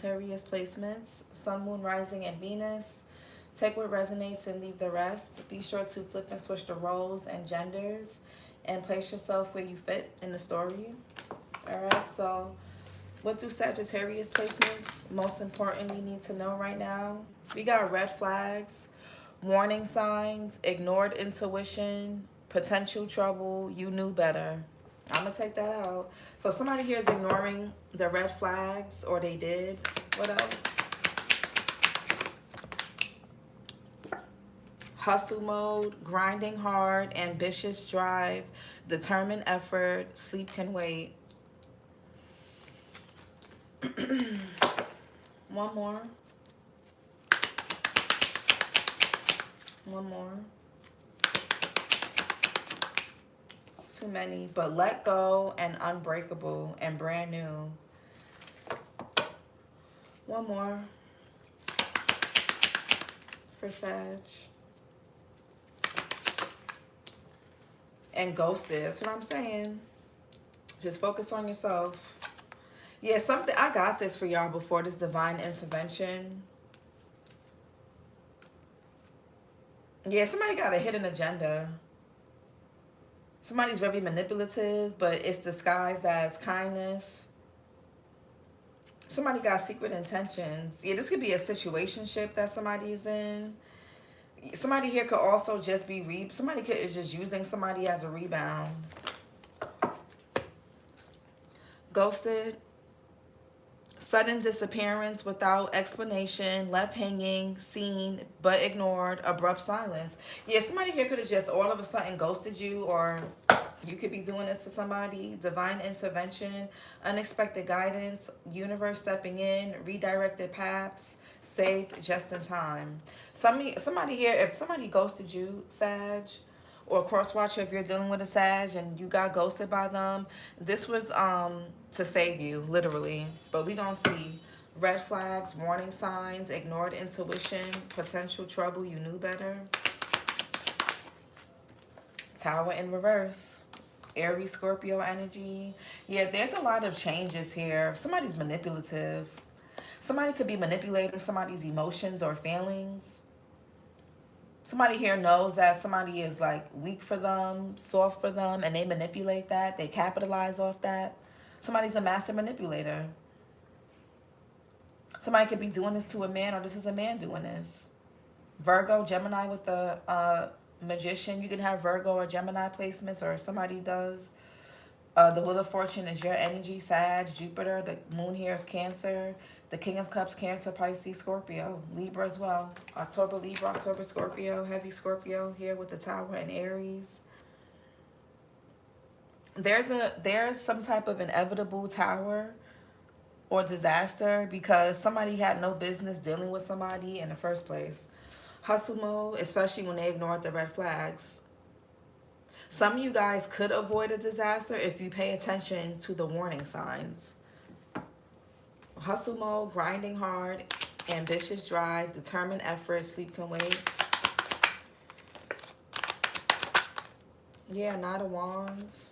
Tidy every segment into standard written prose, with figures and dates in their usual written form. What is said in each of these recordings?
Sagittarius placements, Sun, Moon, Rising, and Venus. Take what resonates and leave the rest. Be sure to flip and switch the roles and genders and place yourself where you fit in the story. Alright, so what do Sagittarius placements most importantly need to know right now? We got red flags, warning signs, ignored intuition, potential trouble, you knew better. I'm going to take that out. So somebody here is ignoring the red flags, or they did. What else? Hustle mode, grinding hard, ambitious drive, determined effort, sleep can wait. One more. One more. It's too many. But let go and unbreakable and brand new. One more. For Sag. And ghosted. That's what I'm saying. Just focus on yourself. Yeah, something. I got this for y'all before this divine intervention. Yeah, somebody got a hidden agenda. Somebody's very manipulative, but it's disguised as kindness. Somebody got secret intentions. Yeah, this could be a situationship that somebody's in. Somebody here could also just be somebody is just using somebody as a rebound. Ghosted. Sudden disappearance without explanation, left hanging, seen but ignored, abrupt silence. Yeah, somebody here could have just all of a sudden ghosted you, or you could be doing this to somebody. Divine intervention, unexpected guidance, universe stepping in, redirected paths, saved just in time. Somebody here, if somebody ghosted you, Sag, or cross-watcher if you're dealing with a Sag and you got ghosted by them, this was to save you, literally. But we gonna see red flags, warning signs, ignored intuition, potential trouble, you knew better. Tower in reverse. Aries, Scorpio energy. Yeah, there's a lot of changes here. Somebody's manipulative. Somebody could be manipulating somebody's emotions or feelings. Somebody here knows that somebody is like weak for them, soft for them, and they manipulate that. They capitalize off that. Somebody's a master manipulator. Somebody could be doing this to a man, or this is a man doing this. Virgo, Gemini with the Magician. You can have Virgo or Gemini placements, or somebody does. The Wheel of Fortune is your energy, Sag, Jupiter. The moon here is Cancer. The King of Cups, Cancer, Pisces, Scorpio. Libra as well. October, Libra, October, Scorpio. Heavy Scorpio here with the Tower and Aries. There's some type of inevitable tower or disaster because somebody had no business dealing with somebody in the first place. Hustle mode, especially when they ignored the red flags. Some of you guys could avoid a disaster if you pay attention to the warning signs. Hustle mode, grinding hard, ambitious drive, determined effort, sleep can wait. Yeah, Knight of Wands.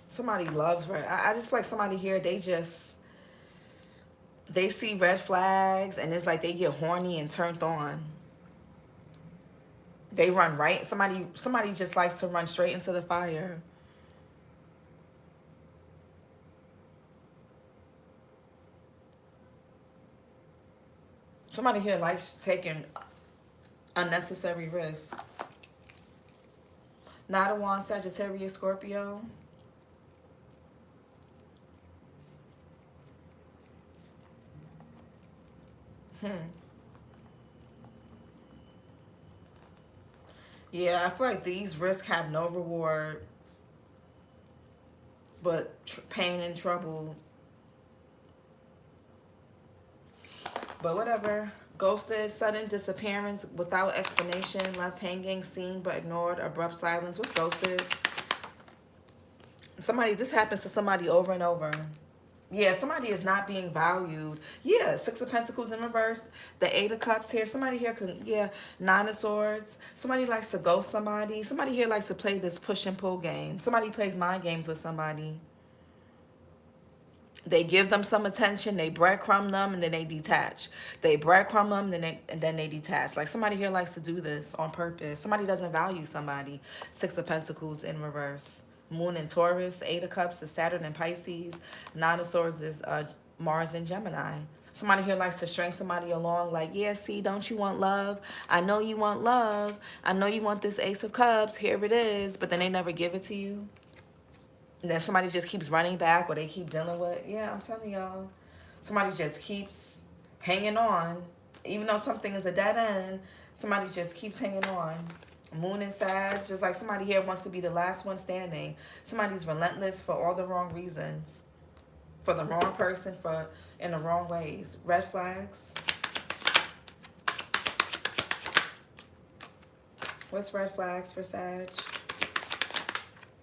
Somebody loves red. I just like somebody here, they see red flags and it's like they get horny and turned on. They run right. Somebody just likes to run straight into the fire. Somebody here likes taking unnecessary risks. Knight of Wands, Sagittarius, Scorpio. Yeah, I feel like these risks have no reward but pain and trouble. But whatever. Ghosted, sudden disappearance without explanation, left hanging, seen but ignored, abrupt silence. What's ghosted? This happens to somebody over and over. Yeah, somebody is not being valued. Yeah, Six of Pentacles in reverse. The Eight of Cups here. Somebody here can, yeah, Nine of Swords. Somebody likes to ghost somebody. Somebody here likes to play this push and pull game. Somebody plays mind games with somebody. They give them some attention, they breadcrumb them, and then they detach. They breadcrumb them, and then they detach. Like somebody here likes to do this on purpose. Somebody doesn't value somebody. Six of Pentacles in reverse. Moon in Taurus. Eight of Cups is Saturn in Pisces. Nine of Swords is Mars in Gemini. Somebody here likes to string somebody along like, yeah, see, don't you want love? I know you want love. I know you want this Ace of Cups. Here it is. But then they never give it to you. And then somebody just keeps running back or they keep dealing with, yeah, I'm telling y'all. Somebody just keeps hanging on. Even though something is a dead end, somebody just keeps hanging on. Moon and Sag, just like somebody here wants to be the last one standing. Somebody's relentless for all the wrong reasons. For the wrong person, for in the wrong ways. Red flags. What's red flags for Sag?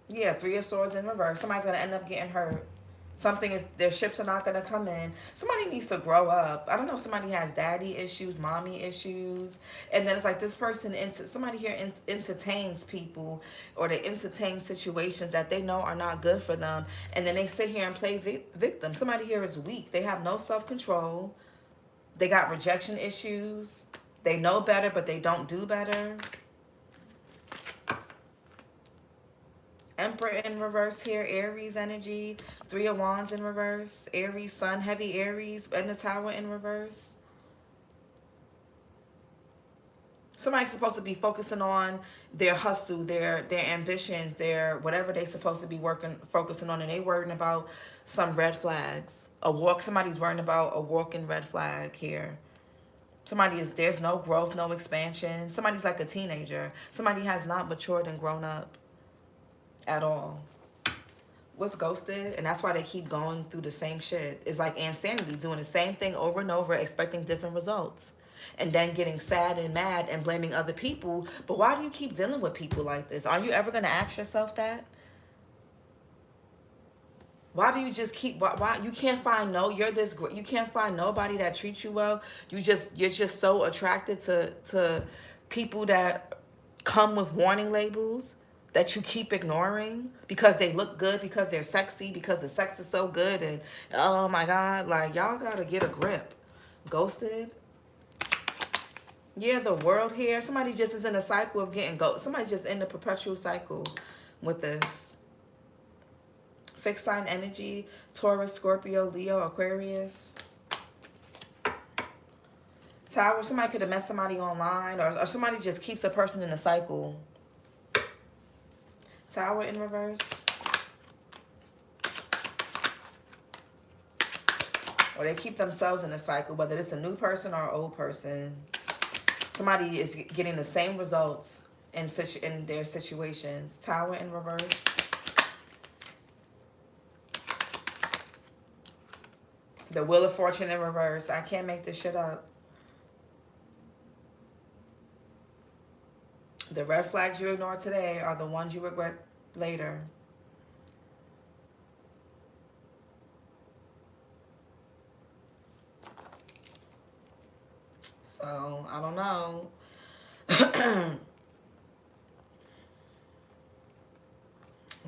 Yeah, Three of Swords in reverse. Somebody's going to end up getting hurt. Something is, their ships are not going to come in. Somebody needs to grow up. I don't know if somebody has daddy issues, mommy issues. And then it's like this person, somebody here entertains people or they entertain situations that they know are not good for them. And then they sit here and play victim. Somebody here is weak. They have no self-control. They got rejection issues. They know better, but they don't do better. Emperor in reverse here, Aries energy. Three of Wands in reverse. Aries, Sun, heavy Aries, and the Tower in reverse. Somebody's supposed to be focusing on their hustle, their ambitions, their whatever they're supposed to be focusing on, and they worrying about some red flags. Somebody's worrying about a walking red flag here. There's no growth, no expansion. Somebody's like a teenager. Somebody has not matured and grown up at all. What's ghosted? And that's why they keep going through the same shit. It's like insanity, doing the same thing over and over, expecting different results. And then getting sad and mad and blaming other people. But why do you keep dealing with people like this? Are you ever going to ask yourself that? Why do you just keep, why you can't find you can't find nobody that treats you well. You're just so attracted to people that come with warning labels that you keep ignoring because they look good, because they're sexy, because the sex is so good, and oh my God, like y'all gotta get a grip. Ghosted. Yeah, the World here. Somebody just is in a cycle of getting ghosted. Somebody just in the perpetual cycle with this. Fixed sign energy, Taurus, Scorpio, Leo, Aquarius. Tower, somebody could have met somebody online, or somebody just keeps a person in a cycle. Tower in reverse. Or they keep themselves in a cycle, whether it's a new person or an old person. Somebody is getting the same results in their situations. Tower in reverse. The Wheel of Fortune in reverse. I can't make this shit up. The red flags you ignore today are the ones you regret later. So, I don't know.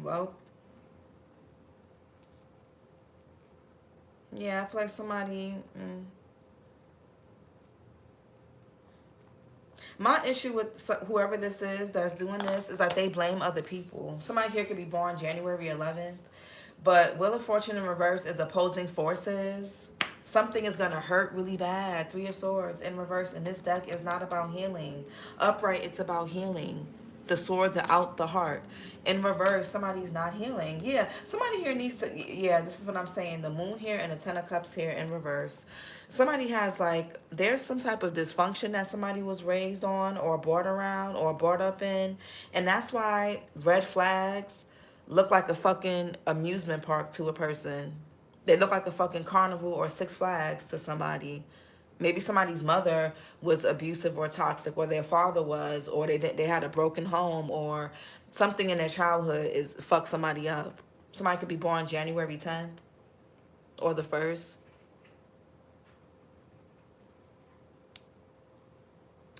Well, yeah, I feel like somebody... My issue with whoever this is that's doing this is that they blame other people. Somebody here could be born January 11th, but Wheel of Fortune in reverse is opposing forces. Something is going to hurt really bad. Three of Swords in reverse, and this deck is not about healing. Upright, it's about healing. The swords are out the heart. In reverse, somebody's not healing. Yeah, somebody here needs to... Yeah, this is what I'm saying. The Moon here and the Ten of Cups here in reverse. Somebody has like... There's some type of dysfunction that somebody was raised on or brought around or brought up in. And that's why red flags look like a fucking amusement park to a person. They look like a fucking carnival or Six Flags to somebody. Maybe somebody's mother was abusive or toxic, or their father was, or they had a broken home, or something in their childhood is fucked somebody up. Somebody could be born January 10th or the 1st.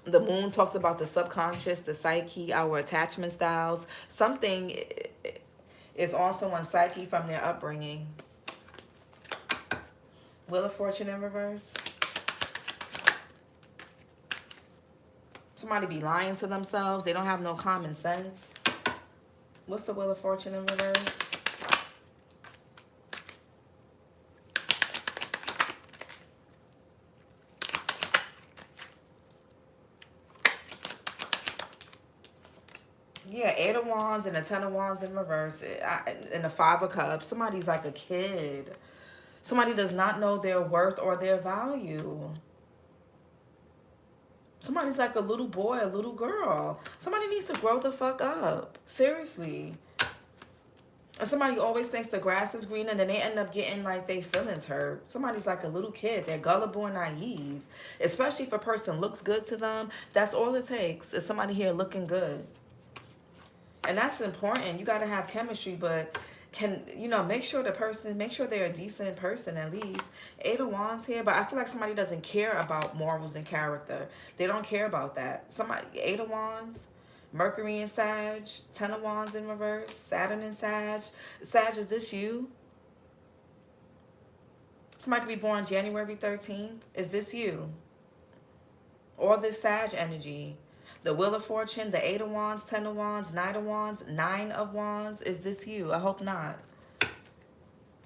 The Moon talks about the subconscious, the psyche, our attachment styles. Something is on someone's psyche from their upbringing. Wheel of Fortune in reverse. Somebody be lying to themselves. They don't have no common sense. What's the Wheel of Fortune in reverse? Yeah, 8 of Wands and a 10 of Wands in reverse. And a 5 of Cups. Somebody's like a kid. Somebody does not know their worth or their value. Somebody's like a little boy, a little girl. Somebody needs to grow the fuck up. Seriously. And somebody always thinks the grass is green and then they end up getting like their feelings hurt. Somebody's like a little kid. They're gullible and naive. Especially if a person looks good to them. That's all it takes is somebody here looking good. And that's important. You got to have chemistry, but make sure they're a decent person at least. 8 of Wands here, but I feel like somebody doesn't care about morals and character. They don't care about that. 8 of Wands, Mercury in Sag, 10 of Wands in reverse, Saturn in Sag. Sag, is this you? Somebody could be born January 13th. Is this you? All this Sag energy. The Wheel of Fortune, the 8 of Wands, 10 of Wands, 9 of Wands, 9 of Wands. Is this you? I hope not.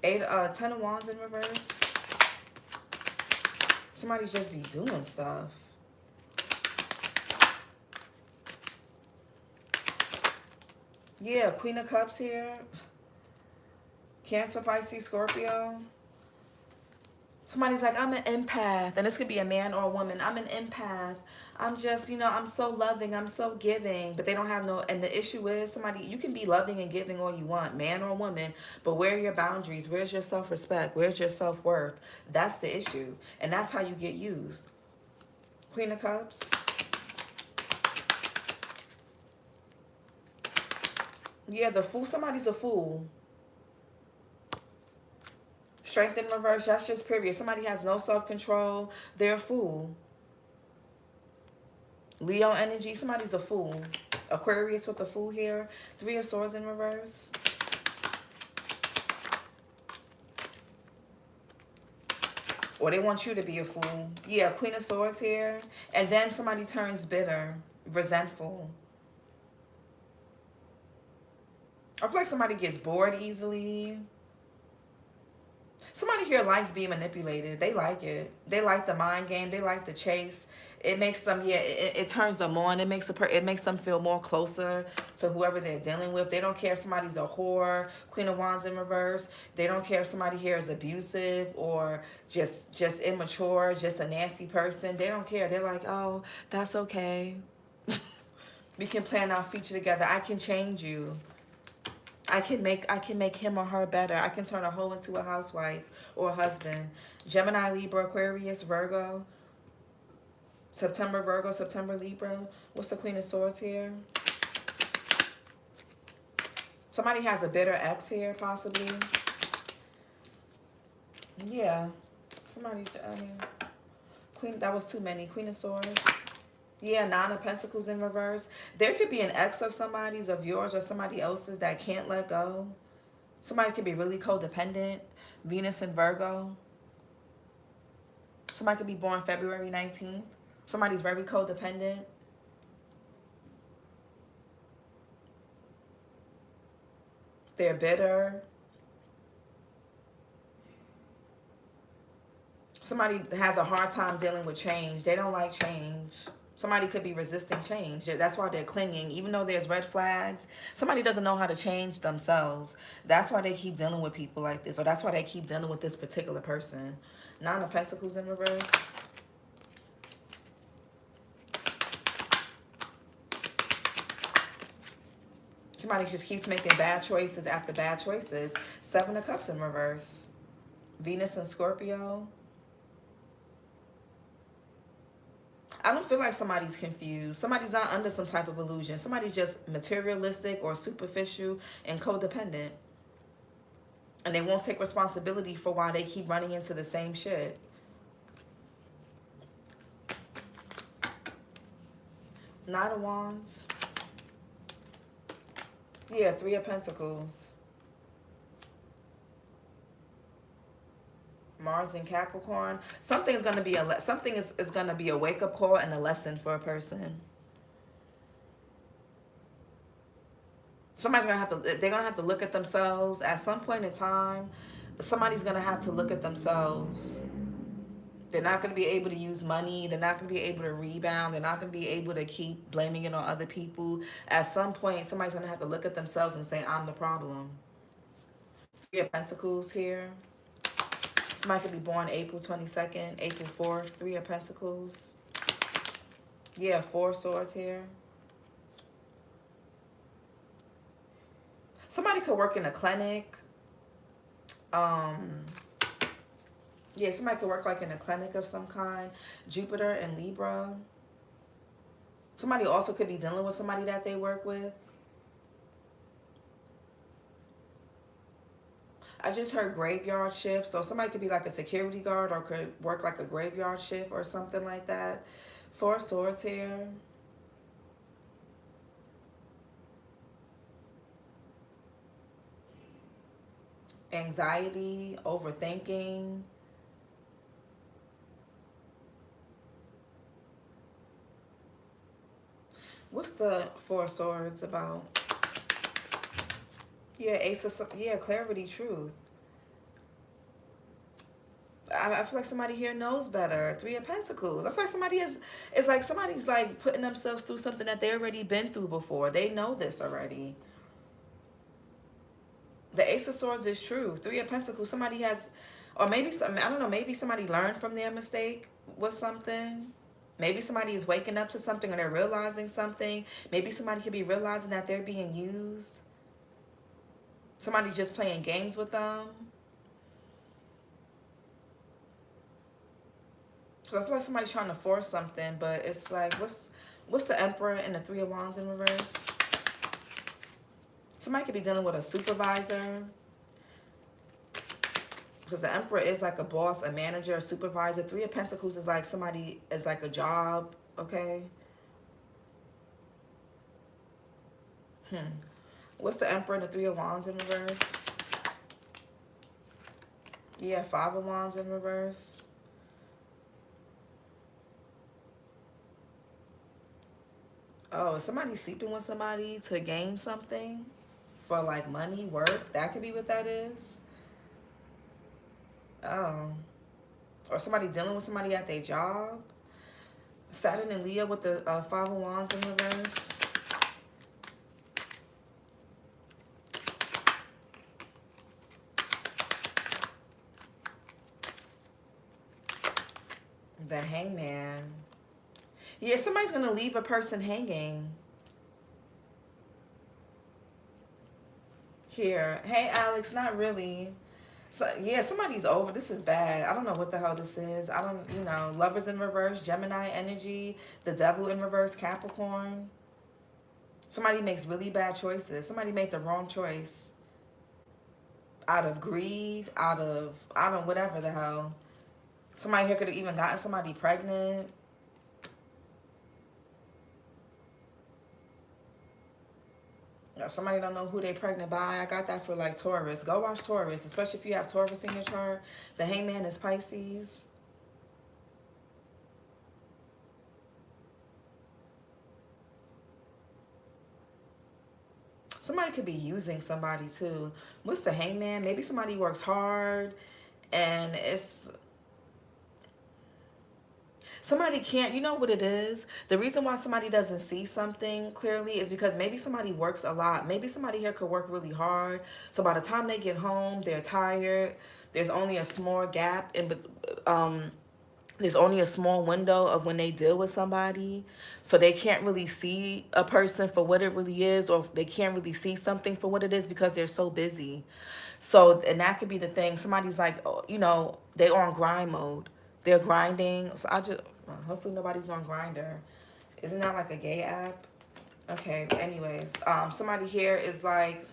10 of Wands in reverse. Somebody just be doing stuff. Yeah, Queen of Cups here. Cancer, Pisces, Scorpio. Somebody's like, I'm an empath. And this could be a man or a woman. I'm an empath. I'm just, I'm so loving. I'm so giving. But they don't have no... And the issue is, you can be loving and giving all you want, man or woman. But where are your boundaries? Where's your self-respect? Where's your self-worth? That's the issue. And that's how you get used. Queen of Cups. Yeah, the Fool. Somebody's a fool. Strength in reverse, that's just period. Somebody has no self-control, they're a fool. Leo energy, somebody's a fool. Aquarius with the Fool here. 3 of Swords in reverse. Or they want you to be a fool. Yeah, Queen of Swords here. And then somebody turns bitter, resentful. I feel like somebody gets bored easily. Somebody here likes being manipulated. They like it. They like the mind game. They like the chase. It makes them, it turns them on. It makes them feel more closer to whoever they're dealing with. They don't care if somebody's a whore, Queen of Wands in reverse. They don't care if somebody here is abusive or just immature, just a nasty person. They don't care. They're like, oh, that's okay. We can plan our future together. I can change you. I can make him or her better. I can turn a hoe into a housewife or a husband. Gemini, Libra, Aquarius, Virgo. September, Virgo, September, Libra. What's the Queen of Swords here? Somebody has a bitter ex here, possibly. Yeah. Queen, that was too many. Queen of Swords. Yeah, 9 of Pentacles in reverse. There could be an ex of somebody's, of yours or somebody else's that can't let go. Somebody could be really codependent. Venus in Virgo. Somebody could be born February 19th. Somebody's very codependent. They're bitter. Somebody has a hard time dealing with change. They don't like change. Somebody could be resisting change. That's why they're clinging. Even though there's red flags, somebody doesn't know how to change themselves. That's why they keep dealing with people like this. Or that's why they keep dealing with this particular person. 9 of Pentacles in reverse. Somebody just keeps making bad choices after bad choices. 7 of Cups in reverse. Venus and Scorpio. I don't feel like somebody's confused. Somebody's not under some type of illusion. Somebody's just materialistic or superficial and codependent. And they won't take responsibility for why they keep running into the same shit. Knight of Wands. Yeah, 3 of Pentacles. Mars in Capricorn. Something's gonna be something is gonna be a wake up call and a lesson for a person. Somebody's gonna have to. They're gonna have to look at themselves at some point in time. Somebody's gonna have to look at themselves. They're not going to be able to use money. They're not going to be able to rebound. They're not going to be able to keep blaming it on other people. At some point, somebody's going to have to look at themselves and say, I'm the problem. Three of Pentacles here. Somebody could be born April 22nd, April 4th. Three of Pentacles. Yeah, Four of Swords here. Somebody could work in a clinic. Yeah, somebody could work like in a clinic of some kind. Jupiter and Libra. Somebody also could be dealing with somebody that they work with. I just heard graveyard shift. So somebody could be like a security guard or could work like a graveyard shift or something like that. Four of Swords here. Anxiety, overthinking. What's the Four of Swords about? Yeah, Ace of... Yeah, clarity, truth. I feel like somebody here knows better. Three of Pentacles. I feel like somebody is like somebody's like putting themselves through something that they already been through before. They know this already. The Ace of Swords is true. Three of Pentacles. Somebody has... Or maybe... I don't know. Maybe somebody learned from their mistake with something. Maybe somebody is waking up to something or they're realizing something. Maybe somebody could be realizing that they're being used. Somebody just playing games with them. Because I feel like somebody's trying to force something, but it's like, what's the Emperor and the Three of Wands in reverse? Somebody could be dealing with a supervisor. Because the Emperor is like a boss, a manager, a supervisor. Three of Pentacles is like somebody, is like a job, okay? What's the Emperor and the Three of Wands in reverse? Yeah, Five of Wands in reverse. Oh, is somebody sleeping with somebody to gain something? For like money, work? That could be what that is. Oh. Or somebody dealing with somebody at their job. Saturn and Leo with the Five of Wands in reverse. The Hangman. Yeah, somebody's going to leave a person hanging. Here. Hey, Alex, not really. So, yeah, somebody's over. This is bad. I don't know what the hell this is. I don't, you know, Lovers in reverse, Gemini energy, the Devil in reverse, Capricorn. Somebody makes really bad choices. Somebody made the wrong choice. Out of greed, out of, I don't know, whatever the hell. Somebody here could have even gotten somebody pregnant. If somebody don't know who they pregnant by, I got that for like Taurus. Go watch Taurus, especially if you have Taurus in your chart. The Hangman is Pisces. Somebody could be using somebody too. What's the Hangman? Maybe somebody works hard and it's... Somebody can't, you know what it is? The reason why somebody doesn't see something clearly is because maybe somebody works a lot. Maybe somebody here could work really hard. So by the time they get home, they're tired. There's only a small gap in there's only a small window of when they deal with somebody. So they can't really see a person for what it really is, or they can't really see something for what it is because they're so busy. So, and that could be the thing. Somebody's like, you know, they're on grind mode. They're grinding. So I just, hopefully nobody's on Grindr. Isn't that like a gay app? Okay, anyways, somebody here is like,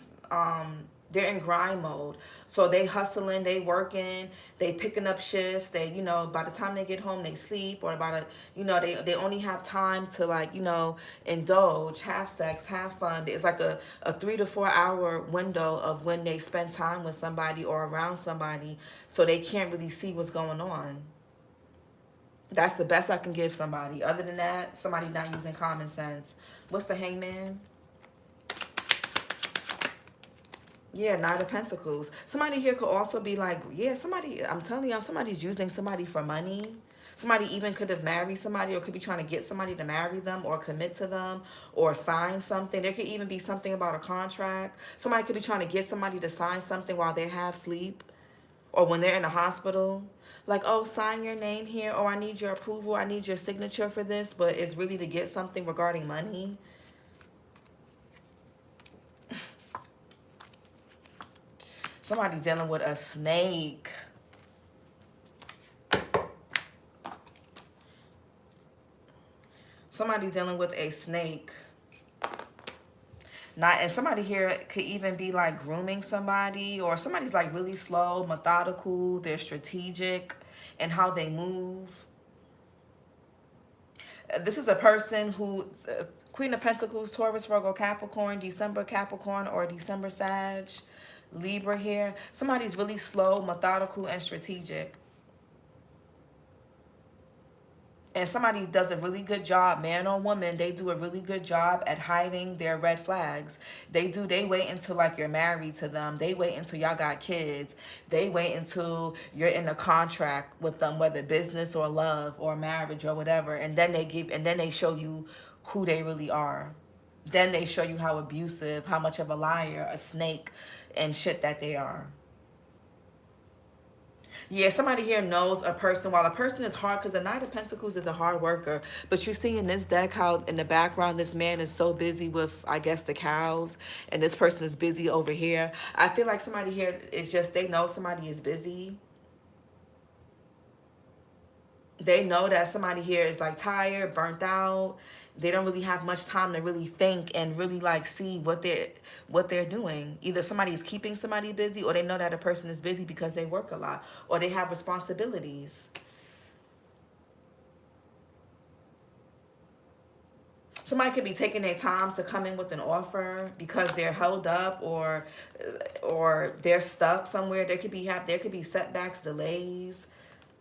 They're in grind mode. So they hustling, they working, they picking up shifts. They, you know, by the time they get home, they sleep, or about a, you know, they only have time to, like, you know, indulge, have sex, have fun. It's like a 3 to 4 hour window of when they spend time with somebody or around somebody. So they can't really see what's going on. That's the best I can give somebody. Other than that, somebody not using common sense. What's the Hangman? Yeah, Knight of Pentacles. Somebody here could also be like, yeah, somebody, I'm telling y'all, somebody's using somebody for money. Somebody even could have married somebody, or could be trying to get somebody to marry them or commit to them or sign something. There could even be something about a contract. Somebody could be trying to get somebody to sign something while they have sleep or when they're in the hospital. Like, oh, sign your name here, or I need your approval, I need your signature for this, but it's really to get something regarding money. Somebody dealing with a snake. Somebody dealing with a snake. Not, and somebody here could even be like grooming somebody, or somebody's like really slow, methodical, they're strategic in how they move. This is a person who, Queen of Pentacles, Taurus, Virgo, Capricorn, December Capricorn, or December Sag, Libra here. Somebody's really slow, methodical, and strategic. And somebody does a really good job, man or woman, they do a really good job at hiding their red flags. They wait until like you're married to them. They wait until y'all got kids. They wait until you're in a contract with them, whether business or love or marriage or whatever. And then they show you who they really are. Then they show you how abusive, how much of a liar, a snake, and shit that they are. Yeah, somebody here knows a person. While a person is hard, because the Knight of Pentacles is a hard worker, but you see in this deck how in the background this man is so busy with, I guess, the cows, and this person is busy over here. I feel like somebody here is just, they know somebody is busy. They know that somebody here is like tired, burnt out. They don't really have much time to really think and really like see what they're doing. Either somebody is keeping somebody busy, or they know that a person is busy because they work a lot or they have responsibilities. Somebody could be taking their time to come in with an offer because they're held up or they're stuck somewhere. There could be setbacks, delays.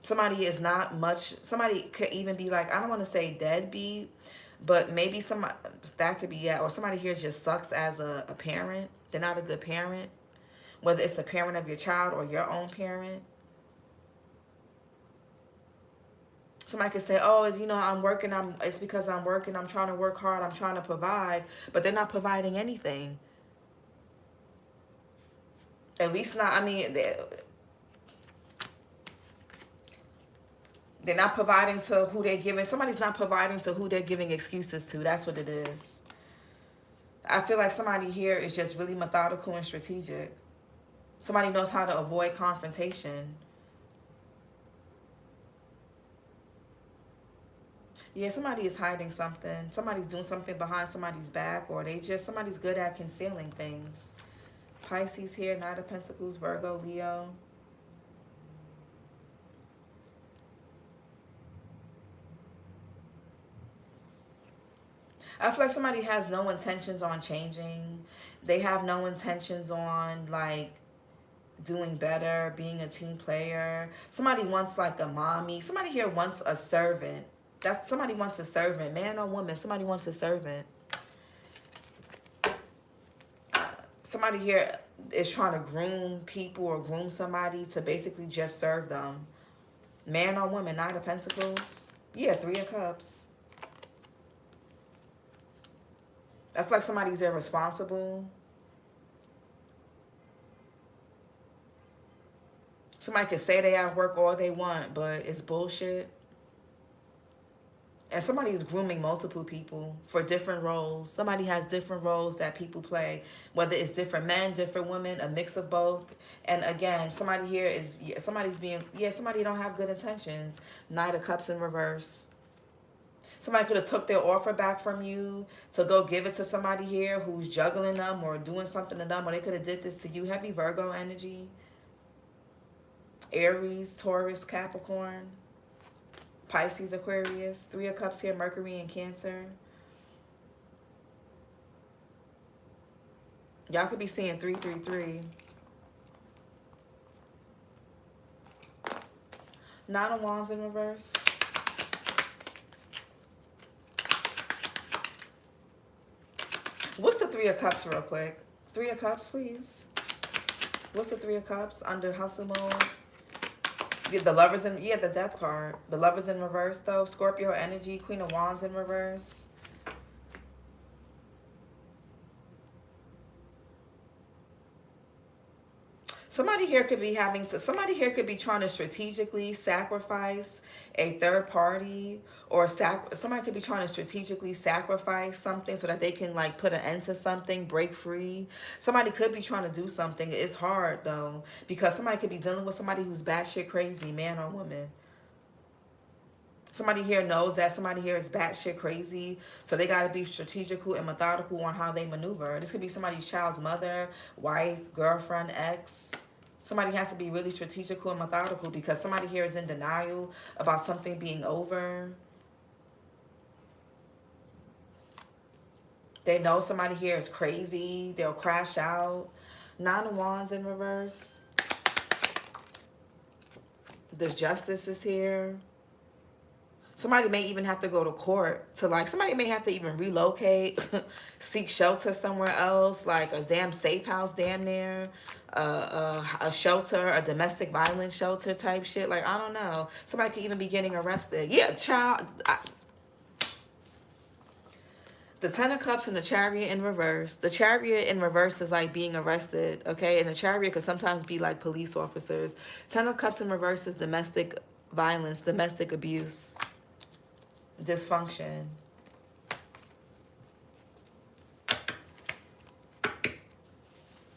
Somebody is not much. Somebody could even be like, I don't want to say deadbeat, but maybe somebody that could be, yeah. Or somebody here just sucks as a parent. They're not a good parent, whether it's a parent of your child or your own parent. Somebody could say, oh, it's, you know, I'm working, it's because I'm working, I'm trying to work hard, I'm trying to provide, but they're not providing anything. At least not, I mean, they're not providing to who they're giving. Somebody's not providing to who they're giving excuses to. That's what it is. I feel like somebody here is just really methodical and strategic. Somebody knows how to avoid confrontation. Yeah, somebody is hiding something. Somebody's doing something behind somebody's back, or somebody's good at concealing things. Pisces here, Knight of Pentacles, Virgo, Leo. I feel like somebody has no intentions on changing. They have no intentions on, like, doing better, being a team player. Somebody wants, like, a mommy. Somebody here wants a servant. Somebody wants a servant. Man or woman, somebody wants a servant. Somebody here is trying to groom people or groom somebody to basically just serve them. Man or woman, Knight of Pentacles. Yeah, Three of Cups. I feel like somebody's irresponsible. Somebody can say they have work all they want, but it's bullshit. And somebody is grooming multiple people for different roles. Somebody has different roles that people play, whether it's different men, different women, a mix of both. And again, somebody here is, somebody don't have good intentions. Knight of Cups in reverse. Somebody could have took their offer back from you to go give it to somebody here who's juggling them or doing something to them, or they could have did this to you. Heavy Virgo energy. Aries, Taurus, Capricorn, Pisces, Aquarius. 3 of Cups here, Mercury and Cancer. Y'all could be seeing 333. 9 of Wands in reverse. What's the 3 of Cups real quick? 3 of Cups, please. What's the 3 of Cups under hustle mode? Yeah, the Lovers in, yeah, the Death card. The Lovers in reverse, though. Scorpio energy, Queen of Wands in reverse. Somebody here could be somebody here could be trying to strategically sacrifice a third party, or somebody could be trying to strategically sacrifice something so that they can like put an end to something, break free. Somebody could be trying to do something. It's hard though, because somebody could be dealing with somebody who's batshit crazy, man or woman. Somebody here knows that somebody here is batshit crazy, so they got to be strategical and methodical on how they maneuver. This could be somebody's child's mother, wife, girlfriend, ex. Somebody has to be really strategical and methodical because somebody here is in denial about something being over. They know somebody here is crazy. They'll crash out. 9 of Wands in reverse. The Justice is here. Somebody may even have to go to court to like, somebody may have to even relocate, seek shelter somewhere else, like a damn safe house damn near, a shelter, a domestic violence shelter type shit. Like, I don't know. Somebody could even be getting arrested. Yeah, child. The 10 of Cups and the Chariot in reverse. The Chariot in reverse is like being arrested, okay? And the Chariot could sometimes be like police officers. 10 of Cups in reverse is domestic violence, domestic abuse, dysfunction.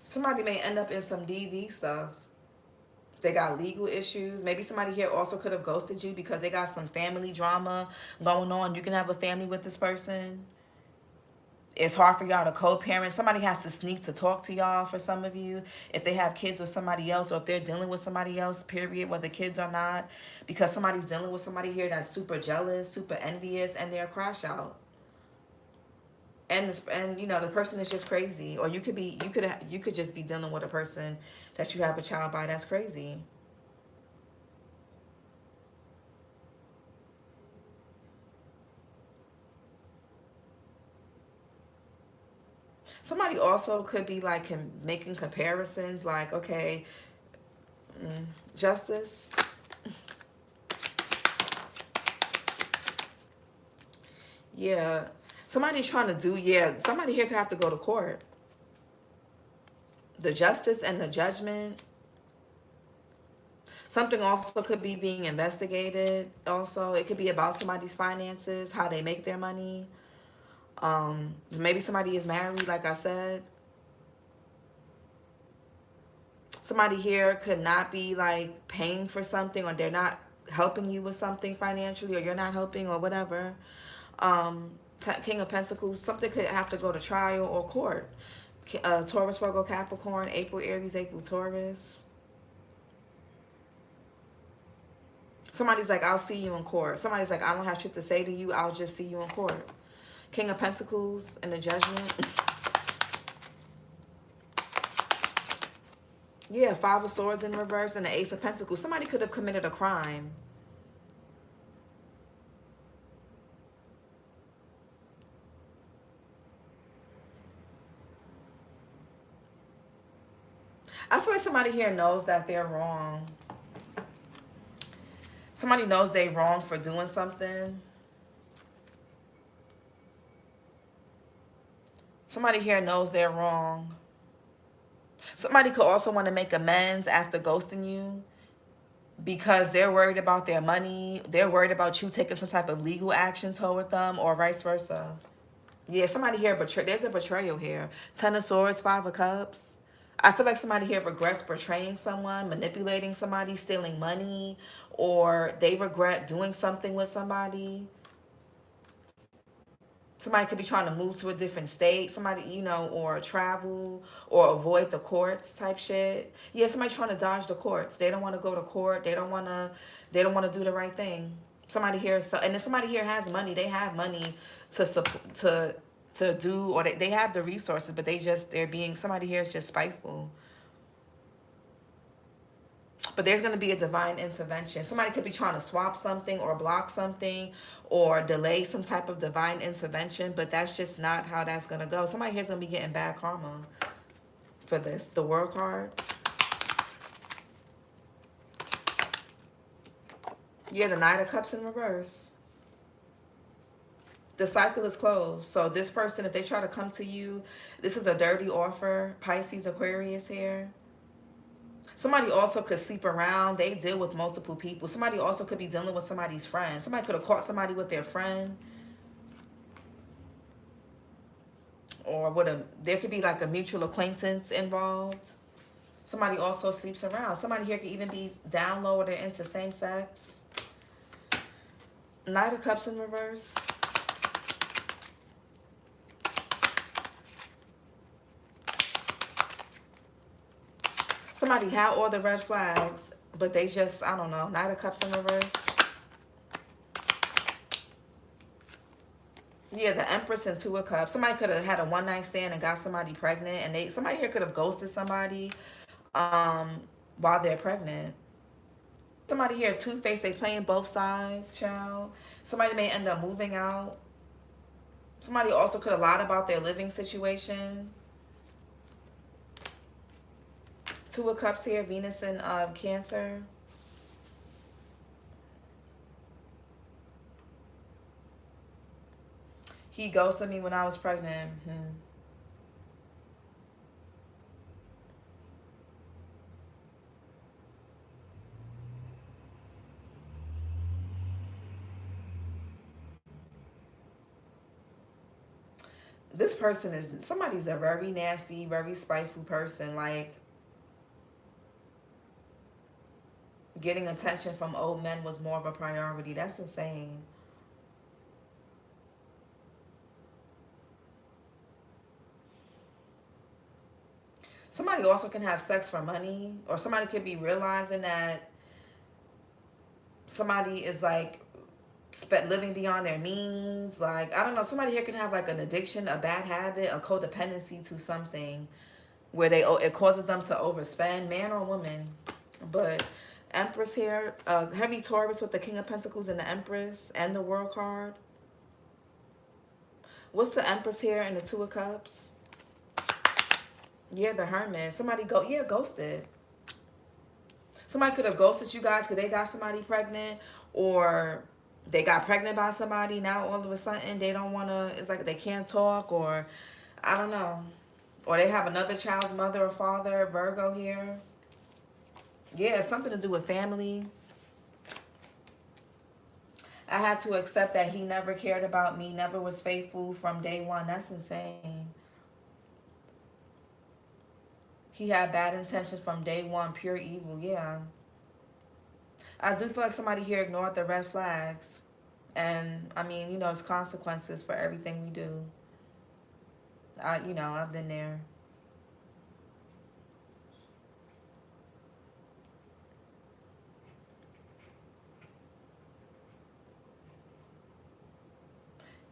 Somebody may end up in some DV stuff. They got legal issues. Maybe somebody here also could have ghosted you because they got some family drama going on. You can have a family with this person. It's hard for y'all to co-parent. Somebody has to sneak to talk to y'all for some of you. If they have kids with somebody else, or if they're dealing with somebody else, period, whether kids or not. Because somebody's dealing with somebody here that's super jealous, super envious, and they're crash out. And you know, the person is just crazy. Or you could just be dealing with a person that you have a child by that's crazy. Somebody also could be like making comparisons, like, okay, Justice. Yeah. Somebody's trying to do, yeah, somebody here could have to go to court. The Justice and the Judgment. Something also could be being investigated. Also, it could be about somebody's finances, how they make their money. Maybe somebody is married, like I said. Somebody here could not be like paying for something, or they're not helping you with something financially, or you're not helping, or whatever. King of Pentacles, something could have to go to trial or court. Taurus, Virgo, Capricorn, April, Aries, April, Taurus. Somebody's like, I'll see you in court. Somebody's like, I don't have shit to say to you. I'll just see you in court. King of Pentacles and the Judgment. Yeah, 5 of Swords in reverse and the Ace of Pentacles. Somebody could have committed a crime. I feel like somebody here knows that they're wrong. Somebody knows they're wrong for doing something. Somebody here knows they're wrong. Somebody could also want to make amends after ghosting you because they're worried about their money. They're worried about you taking some type of legal action toward them, or vice versa. Yeah, somebody here, there's a betrayal here. 10 of Swords, 5 of Cups. I feel like somebody here regrets betraying someone, manipulating somebody, stealing money, or they regret doing something with somebody. Somebody could be trying to move to a different state. Somebody, you know, or travel or avoid the courts type shit. Yeah, somebody trying to dodge the courts. They don't want to go to court. They don't want to. They don't want to do the right thing. Somebody here, so and then somebody here has money. They have money to support to do, or they have the resources, but they're being, somebody here is just spiteful. But there's going to be a divine intervention. Somebody could be trying to swap something or block something or delay some type of divine intervention, but that's just not how that's going to go. Somebody here's going to be getting bad karma for this. The World card. Yeah, the Knight of Cups in reverse. The cycle is closed. So this person, if they try to come to you, this is a dirty offer. Pisces, Aquarius here. Somebody also could sleep around. They deal with multiple people. Somebody also could be dealing with somebody's friend. Somebody could have caught somebody with their friend. Or there could be like a mutual acquaintance involved. Somebody also sleeps around. Somebody here could even be down low or they're into same sex. Knight of Cups in reverse. Somebody had all the red flags, but they just, I don't know, Knight of Cups in reverse. Yeah, the Empress and Two of Cups. Somebody could have had a one-night stand and got somebody pregnant, and somebody here could have ghosted somebody while they're pregnant. Somebody here, two-faced, they playing both sides, child. Somebody may end up moving out. Somebody also could have lied about their living situation. Two of Cups here, Venus and Cancer. He ghosted me when I was pregnant. This person is, somebody's a very nasty, very spiteful person. Like, getting attention from old men was more of a priority. That's insane. Somebody also can have sex for money, or somebody could be realizing that somebody is like living beyond their means. Like, I don't know, somebody here can have like an addiction, a bad habit, a codependency to something where it causes them to overspend, man or woman. But Empress here, heavy Taurus with the King of Pentacles and the Empress and the World card. What's the Empress here and the Two of Cups? Yeah, the Hermit. Somebody ghosted. Somebody could have ghosted you guys because they got somebody pregnant, or they got pregnant by somebody. Now all of a sudden they don't want to, it's like they can't talk, or I don't know. Or they have another child's mother or father, Virgo here. Yeah, something to do with family. I had to accept that he never cared about me, never was faithful from day one. That's insane. He had bad intentions from day one, pure evil, yeah. I do feel like somebody here ignored the red flags. And, I mean, you know, it's consequences for everything we do. You know, I've been there.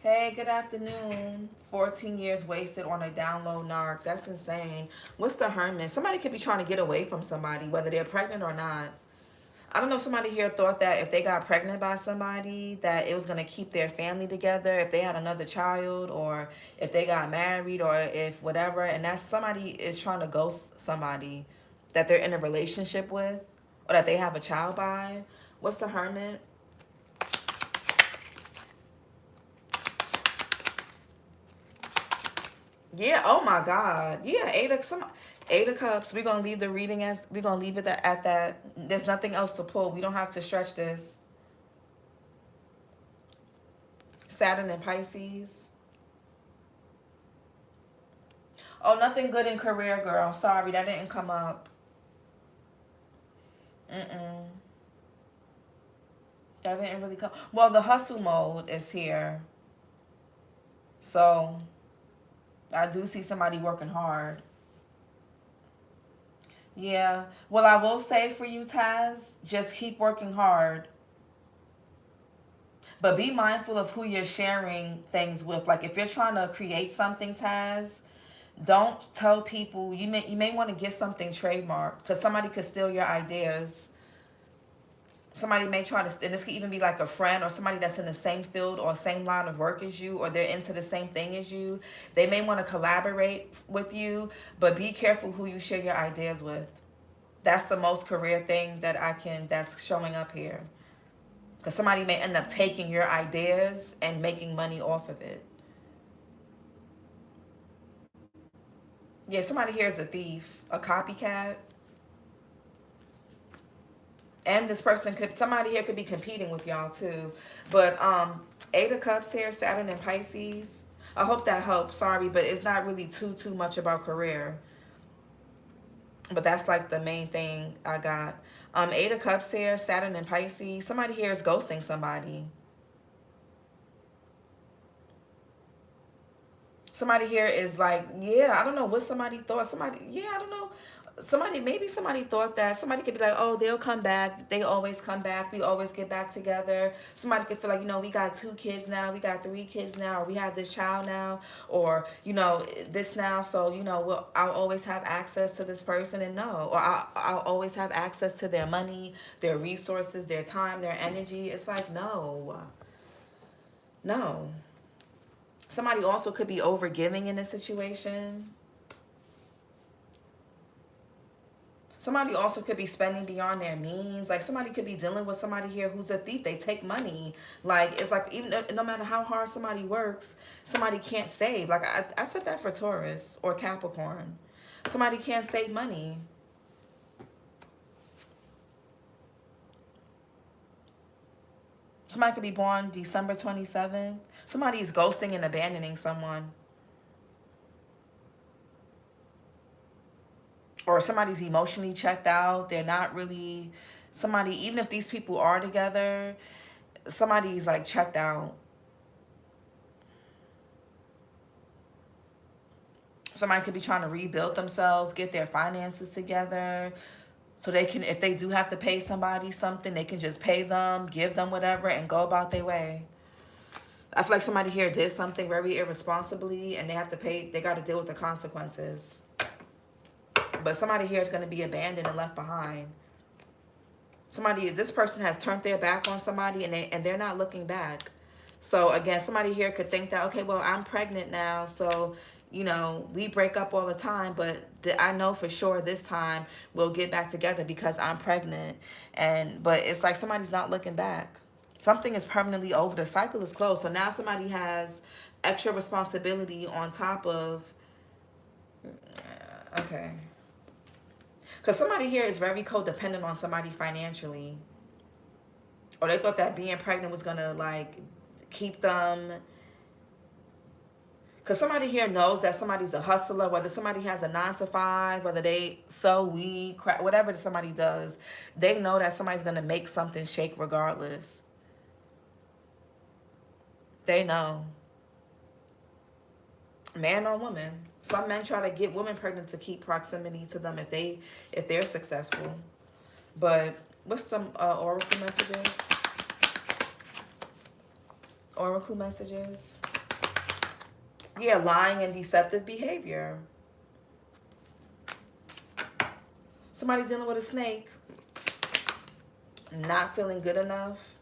Hey, good afternoon. 14 years wasted on a down low narc. That's insane. What's the Hermit? Somebody could be trying to get away from somebody, whether they're pregnant or not. I don't know if somebody here thought that if they got pregnant by somebody, that it was going to keep their family together, if they had another child, or if they got married, or if whatever. And that's, somebody is trying to ghost somebody that they're in a relationship with, or that they have a child by. What's the Hermit? Yeah, oh my God. Yeah, Eight of Cups. We're gonna leave the reading we're gonna leave it at that. There's nothing else to pull. We don't have to stretch this. Saturn and Pisces. Oh, nothing good in career, girl. Sorry, that didn't come up. That didn't really come. Well, the hustle mode is here. So I do see somebody working hard. Yeah. Well, I will say for you, Taz, just keep working hard. But be mindful of who you're sharing things with. Like if you're trying to create something, Taz, don't tell people. You may want to get something trademarked because somebody could steal your ideas. Somebody may try to, and this could even be like a friend or somebody that's in the same field or same line of work as you, or they're into the same thing as you. They may want to collaborate with you, but be careful who you share your ideas with. That's the most career thing that's showing up here. Because somebody may end up taking your ideas and making money off of it. Yeah, somebody here is a thief, a copycat. And this person somebody here could be competing with y'all too. But Eight of Cups here, Saturn and Pisces. I hope that helps. Sorry, but it's not really too much about career. But that's like the main thing I got. Eight of Cups here, Saturn and Pisces. Somebody here is ghosting somebody. Somebody here is like, yeah, I don't know what somebody thought. I don't know. Maybe somebody thought that. Somebody could be like, oh, they'll come back. They always come back. We always get back together. Somebody could feel like, we got 2 kids now. We got 3 kids now. Or we have this child now. Or, this now. So, I'll always have access to this person. And no. Or I'll always have access to their money, their resources, their time, their energy. It's like, no. No. Somebody also could be overgiving in a situation. Somebody also could be spending beyond their means. Like somebody could be dealing with somebody here who's a thief. They take money. Like it's like even no matter how hard somebody works, somebody can't save. Like I said that for Taurus or Capricorn. Somebody can't save money. Somebody could be born December 27th. Somebody is ghosting and abandoning someone. Or somebody's emotionally checked out. They're not really somebody, even if these people are together, somebody's like checked out. Somebody could be trying to rebuild themselves, get their finances together. So they can, if they do have to pay somebody something, they can just pay them, give them whatever, and go about their way. I feel like somebody here did something very irresponsibly, and they have to pay, they got to deal with the consequences. But somebody here is going to be abandoned and left behind. This person has turned their back on somebody, and they're not looking back. So again, somebody here could think that, okay, well, I'm pregnant now, so we break up all the time, but I know for sure this time we'll get back together because I'm pregnant. But it's like somebody's not looking back. Something is permanently over. The cycle is closed. So now somebody has extra responsibility on top of, okay. Because somebody here is very codependent on somebody financially. Or they thought that being pregnant was going to like keep them. Because somebody here knows that somebody's a hustler, whether somebody has a 9-to-5, whether they sew weed, crack, whatever somebody does, they know that somebody's going to make something shake regardless. They know. Man or woman. Some men try to get women pregnant to keep proximity to them if they're successful. But what's some oracle messages? Oracle messages. Yeah, lying and deceptive behavior. Somebody's dealing with a snake. Not feeling good enough.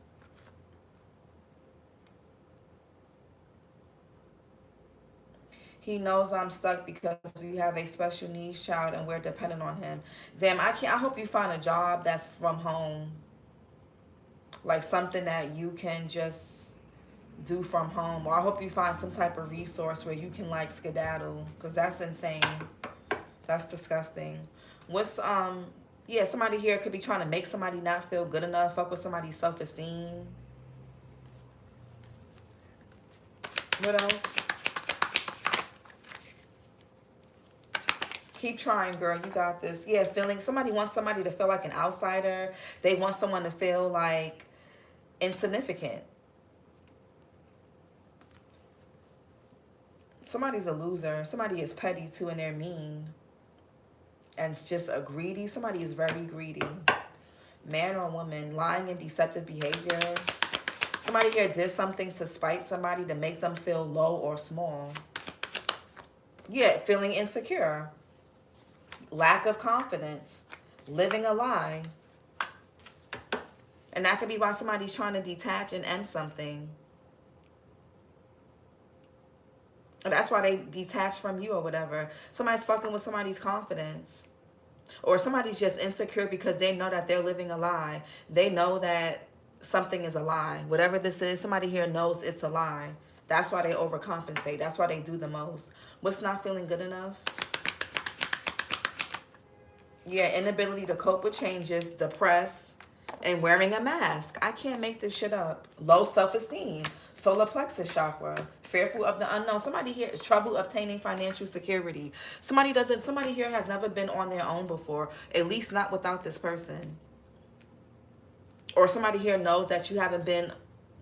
He knows I'm stuck because we have a special needs child and we're dependent on him. Damn, I hope you find a job that's from home. Like something that you can just do from home. Or I hope you find some type of resource where you can like skedaddle. Because that's insane. That's disgusting. What's, yeah, somebody here could be trying to make somebody not feel good enough. Fuck with somebody's self-esteem. What else? Keep trying, girl. You got this. Yeah, somebody wants somebody to feel like an outsider. They want someone to feel like insignificant. Somebody's a loser. Somebody is petty too, and they're mean. And it's just a greedy. Somebody is very greedy. Man or woman, lying and deceptive behavior. Somebody here did something to spite somebody to make them feel low or small. Yeah, feeling insecure. Lack of confidence. Living a lie. And that could be why somebody's trying to detach and end something. And that's why they detach from you or whatever. Somebody's fucking with somebody's confidence. Or somebody's just insecure because they know that they're living a lie. They know that something is a lie. Whatever this is, somebody here knows it's a lie. That's why they overcompensate. That's why they do the most. What's not feeling good enough? Yeah, inability to cope with changes, depressed, and wearing a mask. I can't make this shit up. Low self-esteem, solar plexus chakra, fearful of the unknown. Somebody here is trouble obtaining financial security. Somebody here has never been on their own before, at least not without this person. Or somebody here knows that you haven't been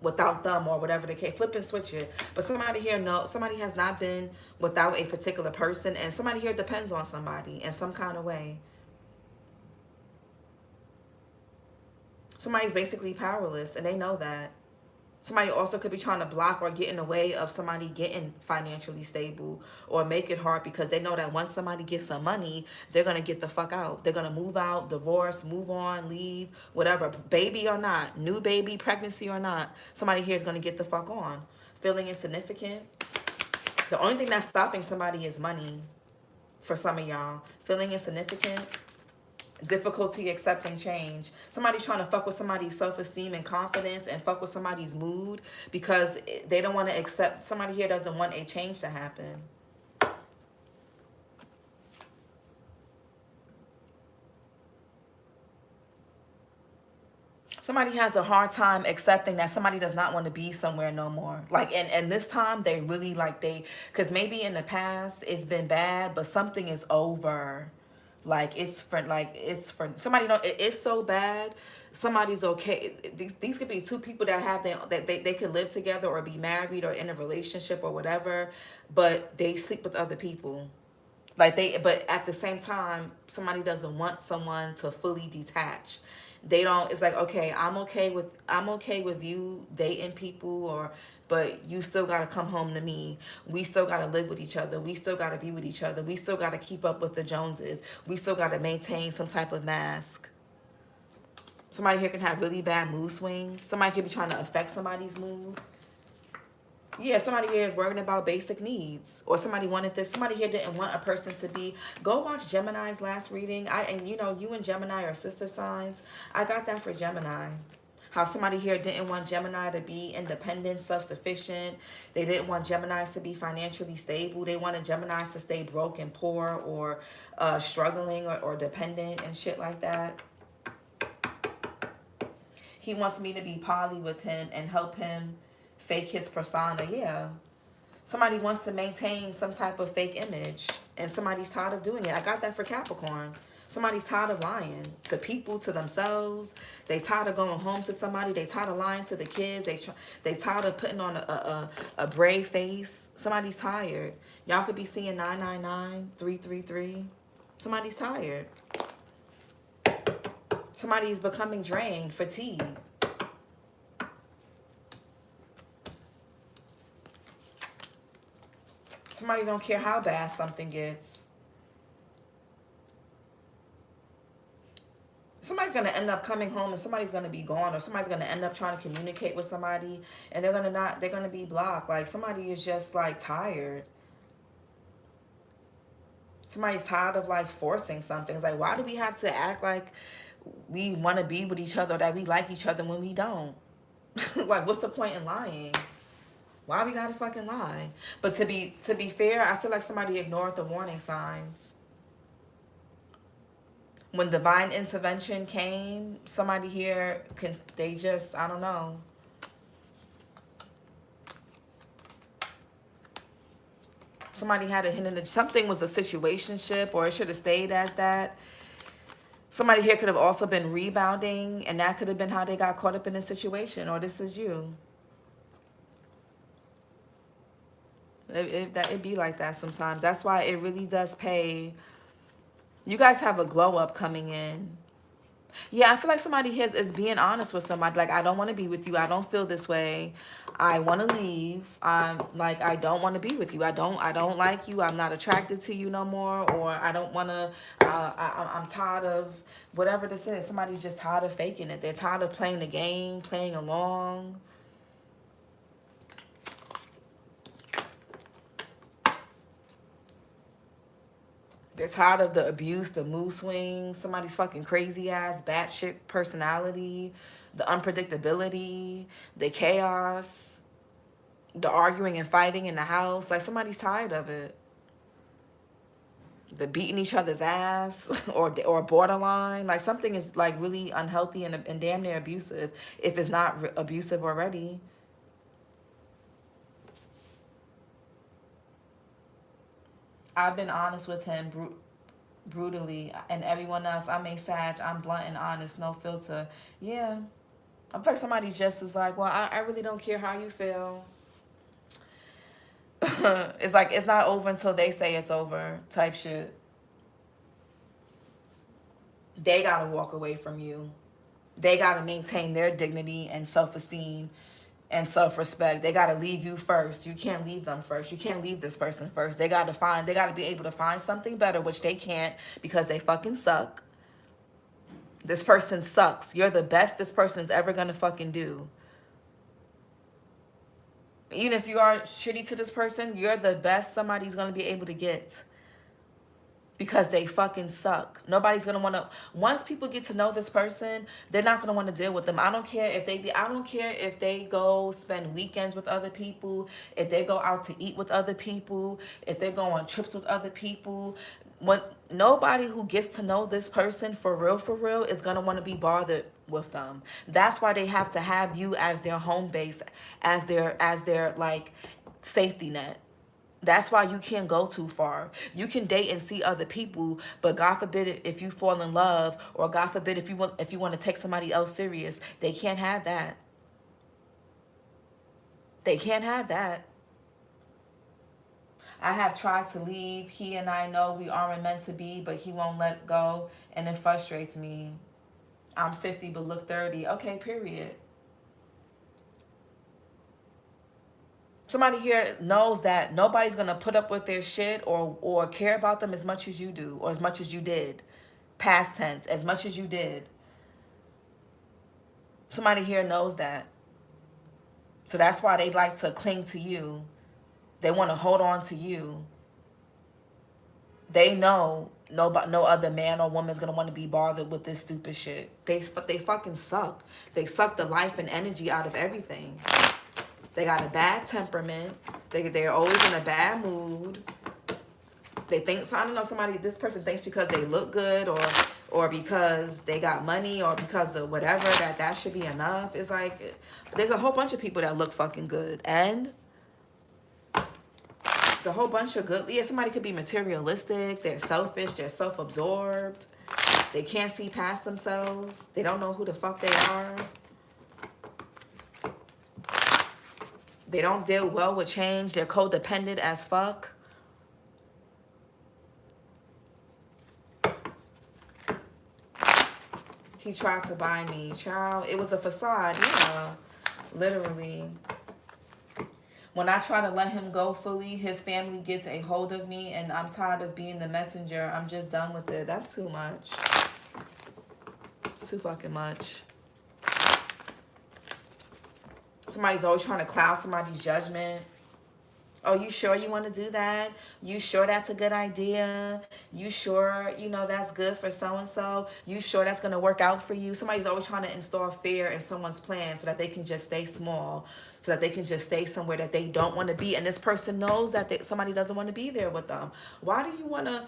without them or whatever the case. Flip and switch it. But somebody here knows, somebody has not been without a particular person, and somebody here depends on somebody in some kind of way. Somebody's basically powerless, and they know that. Somebody also could be trying to block or get in the way of somebody getting financially stable or make it hard because they know that once somebody gets some money, they're going to get the fuck out. They're going to move out, divorce, move on, leave, whatever. Baby or not, new baby, pregnancy or not, somebody here is going to get the fuck on. Feeling insignificant. The only thing that's stopping somebody is money for some of y'all. Feeling insignificant. Difficulty accepting change. Somebody trying to fuck with somebody's self-esteem and confidence and fuck with somebody's mood because they don't want to accept. Somebody here doesn't want a change to happen. Somebody has a hard time accepting that somebody does not want to be somewhere no more. Like, and this time they really because maybe in the past it's been bad, but something is over. It's for somebody. It's so bad. Somebody's okay. These could be two people that have they could live together or be married or in a relationship or whatever, but they sleep with other people. But at the same time, somebody doesn't want someone to fully detach. They don't. It's like, okay, I'm okay with you dating people but you still got to come home to me. We still got to live with each other. We still got to be with each other. We still got to keep up with the Joneses. We still got to maintain some type of mask. Somebody here can have really bad mood swings. Somebody could be trying to affect somebody's mood. Yeah, somebody here is worrying about basic needs. Or somebody wanted this. Somebody here didn't want a person to be. Go watch Gemini's last reading. You and Gemini are sister signs. I got that for Gemini. How somebody here didn't want Gemini to be independent, self-sufficient. They didn't want Geminis to be financially stable. They wanted Geminis to stay broke and poor or struggling or dependent and shit like that. He wants me to be poly with him and help him fake his persona. Yeah. Somebody wants to maintain some type of fake image and somebody's tired of doing it. I got that for Capricorn. Somebody's tired of lying to people, to themselves. They tired of going home to somebody. They tired of lying to the kids. They tired of putting on a brave face. Somebody's tired. Y'all could be seeing 999, 333. Somebody's tired. Somebody's becoming drained, fatigued. Somebody don't care how bad something gets. Somebody's going to end up coming home and somebody's going to be gone, or somebody's going to end up trying to communicate with somebody and they're going to be blocked. Like, somebody is just tired. Somebody's tired of forcing something. It's like, why do we have to act like we want to be with each other, that we like each other when we don't? Like, what's the point in lying? Why we gotta fucking lie? But to be fair, I feel like somebody ignored the warning signs. When divine intervention came, somebody here I don't know. Somebody had a hint in something was a situationship, or it should have stayed as that. Somebody here could have also been rebounding, and that could have been how they got caught up in a situation, or this was you. It be like that sometimes. That's why it really does pay. You guys have a glow up coming in. Yeah, I feel like somebody here is being honest with somebody. Like, I don't want to be with you. I don't feel this way. I want to leave. I'm like, I don't want to be with you. I don't like you. I'm not attracted to you no more. Or I don't want to, I'm tired of whatever this is. Somebody's just tired of faking it. They're tired of playing the game, playing along. They're tired of the abuse, the mood swings, somebody's fucking crazy ass, batshit personality, the unpredictability, the chaos, the arguing and fighting in the house. Like, somebody's tired of it. The beating each other's ass or borderline. Like, something is like really unhealthy and damn near abusive if it's not abusive already. I've been honest with him brutally, and everyone else, I'm a Sag, I'm blunt and honest, no filter. Yeah. I feel like somebody just is like, well, I really don't care how you feel. It's like, it's not over until they say it's over type shit. They gotta walk away from you. They gotta maintain their dignity and self-esteem and self-respect. They got to leave you first. You can't leave them first. You can't leave this person first. They got to be able to find something better, which they can't because they fucking suck. This person sucks. You're the best this person is ever going to fucking do. Even if you are shitty to this person, you're the best somebody's going to be able to get. Because they fucking suck. Nobody's gonna wanna, once people get to know this person, they're not gonna wanna deal with them. I don't care if they go spend weekends with other people, if they go out to eat with other people, if they go on trips with other people. When nobody who gets to know this person for real is gonna wanna be bothered with them. That's why they have to have you as their home base, as their like safety net. That's why you can't go too far. You can date and see other people, but God forbid if you fall in love, or God forbid if you want to take somebody else serious, they can't have that. They can't have that. I have tried to leave. He and I know we aren't meant to be, but he won't let go, and it frustrates me. I'm 50 but look 30. Okay, period. Somebody here knows that nobody's going to put up with their shit or care about them as much as you do, or as much as you did. Past tense, as much as you did. Somebody here knows that. So that's why they like to cling to you. They want to hold on to you. They know no other man or woman is going to want to be bothered with this stupid shit. They fucking suck. They suck the life and energy out of everything. They got a bad temperament. They're always in a bad mood. They think, so I don't know, this person thinks because they look good or because they got money or because of whatever that should be enough. It's like, there's a whole bunch of people that look fucking good. And it's a whole bunch of good, yeah, somebody could be materialistic. They're selfish. They're self-absorbed. They can't see past themselves. They don't know who the fuck they are. They don't deal well with change. They're codependent as fuck. He tried to buy me, child. It was a facade, yeah. Literally. When I try to let him go fully, his family gets a hold of me, and I'm tired of being the messenger. I'm just done with it. That's too much. It's too fucking much. Somebody's always trying to cloud somebody's judgment. Oh, you sure you want to do that? You sure that's a good idea? You sure, that's good for so-and-so? You sure that's going to work out for you? Somebody's always trying to install fear in someone's plan so that they can just stay small, so that they can just stay somewhere that they don't want to be. And this person knows that somebody doesn't want to be there with them. Why do you want to...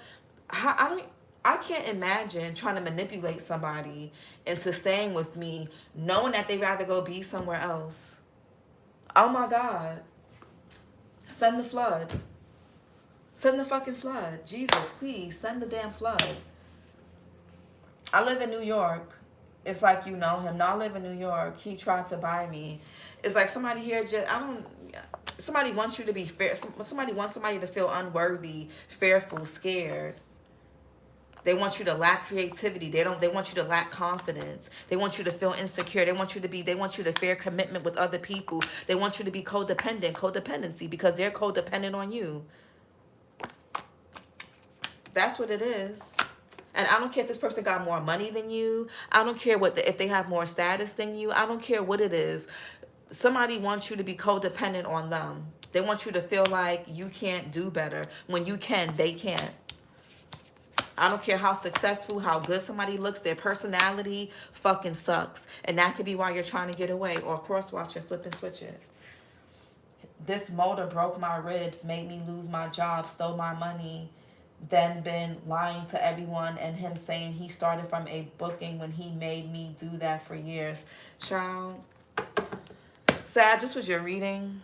I can't imagine trying to manipulate somebody into staying with me knowing that they'd rather go be somewhere else. Oh my God. Send the flood. Send the fucking flood. Jesus, please, send the damn flood. I live in New York. It's like you know him. No, I live in New York. He tried to buy me. It's like somebody here just, I don't, somebody wants you to be fair. Somebody wants somebody to feel unworthy, fearful, scared. They want you to lack creativity. They want you to lack confidence. They want you to feel insecure. They want you to fear commitment with other people. They want you to be codependency, because they're codependent on you. That's what it is. And I don't care if this person got more money than you. I don't care if they have more status than you. I don't care what it is. Somebody wants you to be codependent on them. They want you to feel like you can't do better. When you can, they can't. I don't care how successful, how good somebody looks. Their personality fucking sucks. And that could be why you're trying to get away, or cross-watch it, flip and switch it. This motor broke my ribs, made me lose my job, stole my money, then been lying to everyone, and him saying he started from a booking when he made me do that for years. Child. Sad, this was your reading.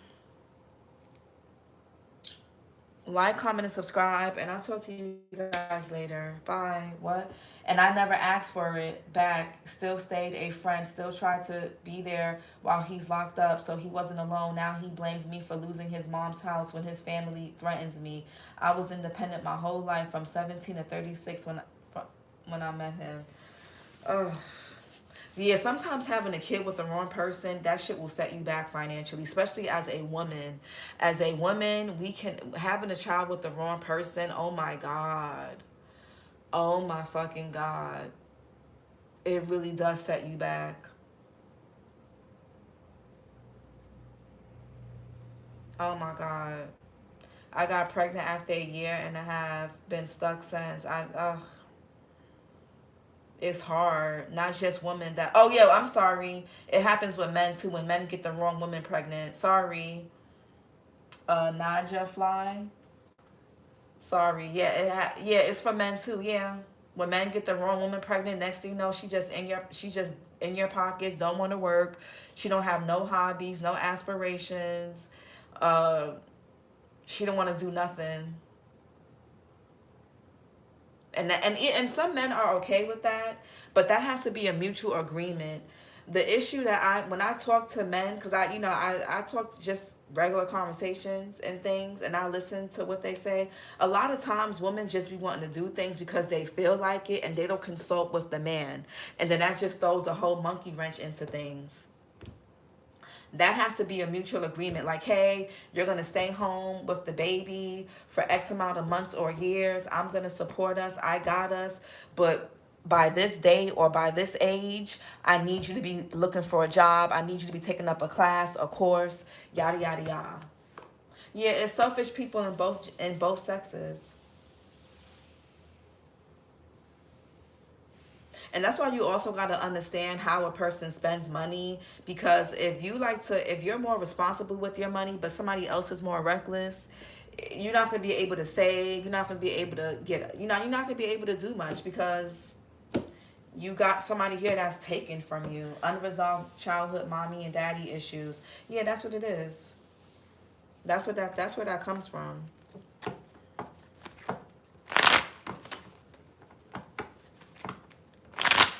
Like, comment, and subscribe, and I'll talk to you guys later. Bye. What? And I never asked for it back. Still stayed a friend. Still tried to be there while he's locked up, so he wasn't alone. Now he blames me for losing his mom's house when his family threatens me. I was independent my whole life from 17 to 36 when I met him. Ugh. Yeah, sometimes having a kid with the wrong person, that shit will set you back financially, especially as a woman. As a woman, having a child with the wrong person, oh my God. Oh my fucking God. It really does set you back. Oh my God. I got pregnant after a year and a half, been stuck since. It's hard. Not just women that, oh yeah, I'm sorry. It happens with men too, when men get the wrong woman pregnant. Sorry. Naja Fly. Sorry. Yeah, it's for men too. Yeah. When men get the wrong woman pregnant, next thing you know, she's just in your pockets, don't want to work. She don't have no hobbies, no aspirations. She don't want to do nothing. And some men are okay with that, but that has to be a mutual agreement. The issue that when I talk to men, because I talk to just regular conversations and things, and I listen to what they say. A lot of times women just be wanting to do things because they feel like it, and they don't consult with the man, and then that just throws a whole monkey wrench into things. That has to be a mutual agreement. Like, hey, you're going to stay home with the baby for X amount of months or years. I'm going to support us. I got us. But by this date or by this age, I need you to be looking for a job. I need you to be taking up a class, a course, yada, yada, yada. Yeah, it's selfish people in both sexes. And that's why you also got to understand how a person spends money, because if you're more responsible with your money, but somebody else is more reckless, you're not going to be able to save. You're not going to be able to you're not going to be able to do much, because you got somebody here that's taken from you. Unresolved childhood mommy and daddy issues. Yeah, that's what it is. That's where that comes from.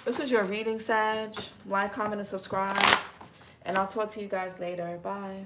This is your reading, Sag. Like, comment, and subscribe. And I'll talk to you guys later. Bye.